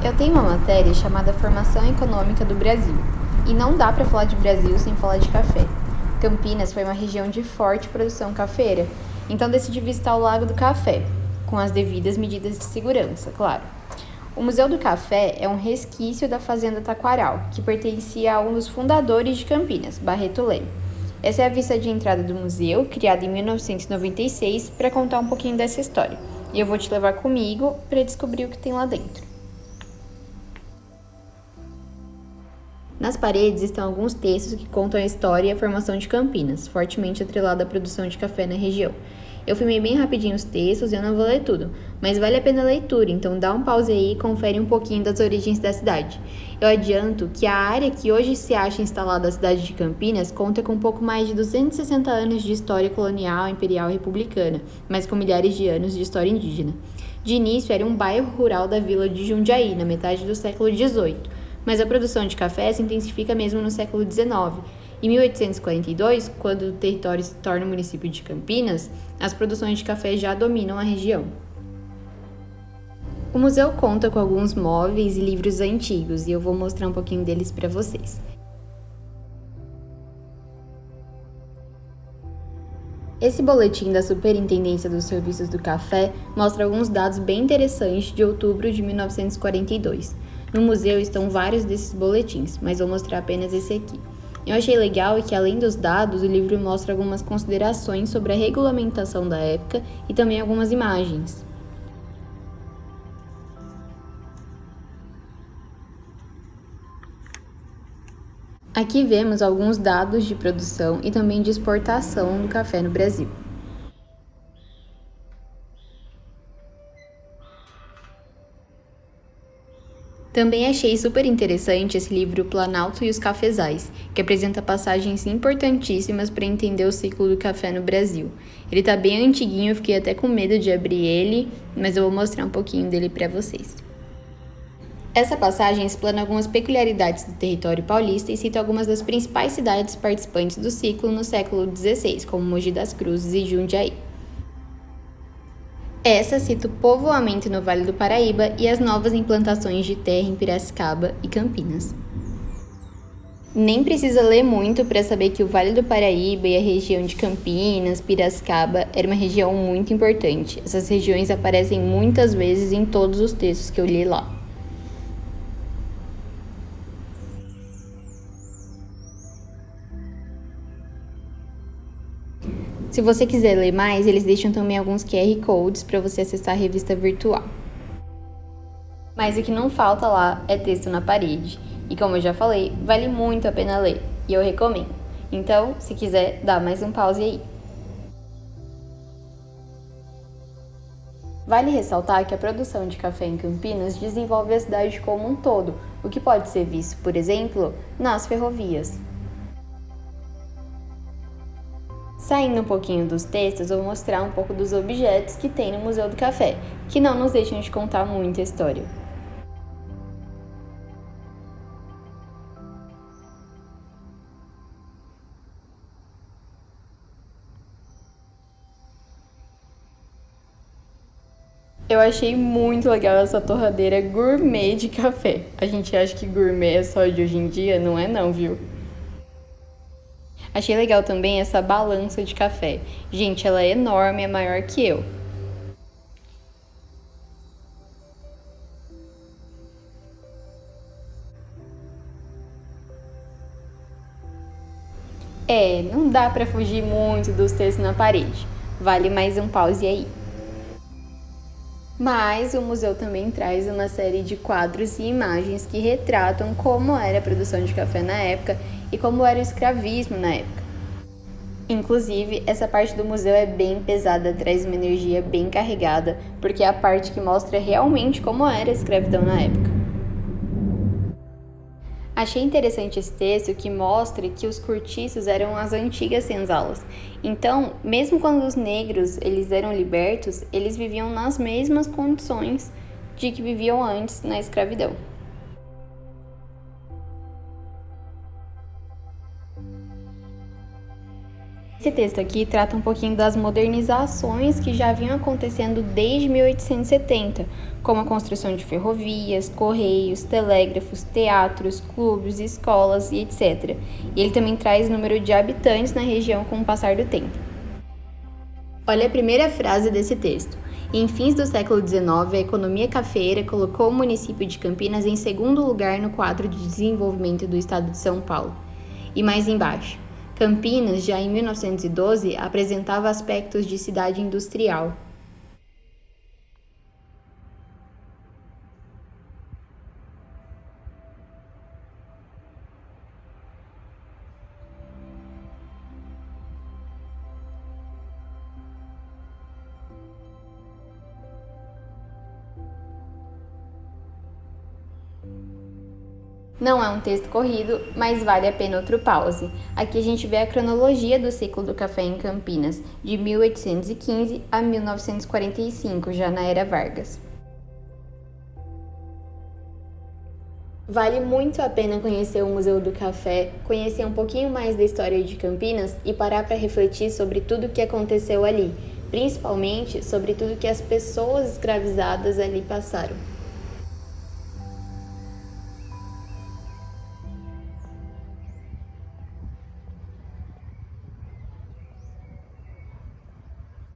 Eu tenho uma matéria chamada Formação Econômica do Brasil, e não dá para falar de Brasil sem falar de café. Campinas foi uma região de forte produção cafeira, então decidi visitar o Lago do Café, com as devidas medidas de segurança, claro. O Museu do Café é um resquício da Fazenda Taquaral, que pertencia a um dos fundadores de Campinas, Barreto Leme. Essa é a vista de entrada do museu, criada em 1996, para contar um pouquinho dessa história. E eu vou te levar comigo para descobrir o que tem lá dentro. Nas paredes estão alguns textos que contam a história e a formação de Campinas, fortemente atrelada à produção de café na região. Eu filmei bem rapidinho os textos e eu não vou ler tudo, mas vale a pena a leitura, então dá um pause aí e confere um pouquinho das origens da cidade. Eu adianto que a área que hoje se acha instalada a cidade de Campinas conta com um pouco mais de 260 anos de história colonial, imperial e republicana, mas com milhares de anos de história indígena. De início era um bairro rural da vila de Jundiaí, na metade do século XVIII, mas a produção de café se intensifica mesmo no século XIX. Em 1842, quando o território se torna o município de Campinas, as produções de café já dominam a região. O museu conta com alguns móveis e livros antigos, e eu vou mostrar um pouquinho deles para vocês. Esse boletim da Superintendência dos Serviços do Café mostra alguns dados bem interessantes de outubro de 1942. No museu estão vários desses boletins, mas vou mostrar apenas esse aqui. Eu achei legal que, além dos dados, o livro mostra algumas considerações sobre a regulamentação da época e também algumas imagens. Aqui vemos alguns dados de produção e também de exportação do café no Brasil. Também achei super interessante esse livro Planalto e os Cafezais, que apresenta passagens importantíssimas para entender o ciclo do café no Brasil. Ele tá bem antiguinho, eu fiquei até com medo de abrir ele, mas eu vou mostrar um pouquinho dele para vocês. Essa passagem explana algumas peculiaridades do território paulista e cita algumas das principais cidades participantes do ciclo no século XVI, como Mogi das Cruzes e Jundiaí. Essa cita o povoamento no Vale do Paraíba e as novas implantações de terra em Piracicaba e Campinas. Nem precisa ler muito para saber que o Vale do Paraíba e a região de Campinas, Piracicaba, era uma região muito importante. Essas regiões aparecem muitas vezes em todos os textos que eu li lá. Se você quiser ler mais, eles deixam também alguns QR Codes para você acessar a revista virtual. Mas o que não falta lá é texto na parede. E como eu já falei, vale muito a pena ler, e eu recomendo. Então, se quiser, dá mais um pause aí. Vale ressaltar que a produção de café em Campinas desenvolve a cidade como um todo, o que pode ser visto, por exemplo, nas ferrovias. Saindo um pouquinho dos textos, eu vou mostrar um pouco dos objetos que tem no Museu do Café, que não nos deixam de contar muita história. Eu achei muito legal essa torradeira gourmet de café. A gente acha que gourmet é só de hoje em dia, não é não, viu? Achei legal também essa balança de café. Gente, ela é enorme, é maior que eu. Não dá pra fugir muito dos textos na parede. Vale mais um pause aí. Mas o museu também traz uma série de quadros e imagens que retratam como era a produção de café na época e como era o escravismo na época. Inclusive, essa parte do museu é bem pesada, traz uma energia bem carregada, porque é a parte que mostra realmente como era a escravidão na época. Achei interessante esse texto que mostra que os cortiços eram as antigas senzalas. Então, mesmo quando os negros eles eram libertos, eles viviam nas mesmas condições de que viviam antes na escravidão. Esse texto aqui trata um pouquinho das modernizações que já vinham acontecendo desde 1870, como a construção de ferrovias, correios, telégrafos, teatros, clubes, escolas e etc. E ele também traz o número de habitantes na região com o passar do tempo. Olha a primeira frase desse texto. Em fins do século XIX, a economia cafeeira colocou o município de Campinas em segundo lugar no quadro de desenvolvimento do estado de São Paulo. E mais embaixo, Campinas, já em 1912, apresentava aspectos de cidade industrial. Não é um texto corrido, mas vale a pena outro pause. Aqui a gente vê a cronologia do ciclo do café em Campinas, de 1815 a 1945, já na era Vargas. Vale muito a pena conhecer o Museu do Café, conhecer um pouquinho mais da história de Campinas e parar para refletir sobre tudo o que aconteceu ali, principalmente sobre tudo que as pessoas escravizadas ali passaram.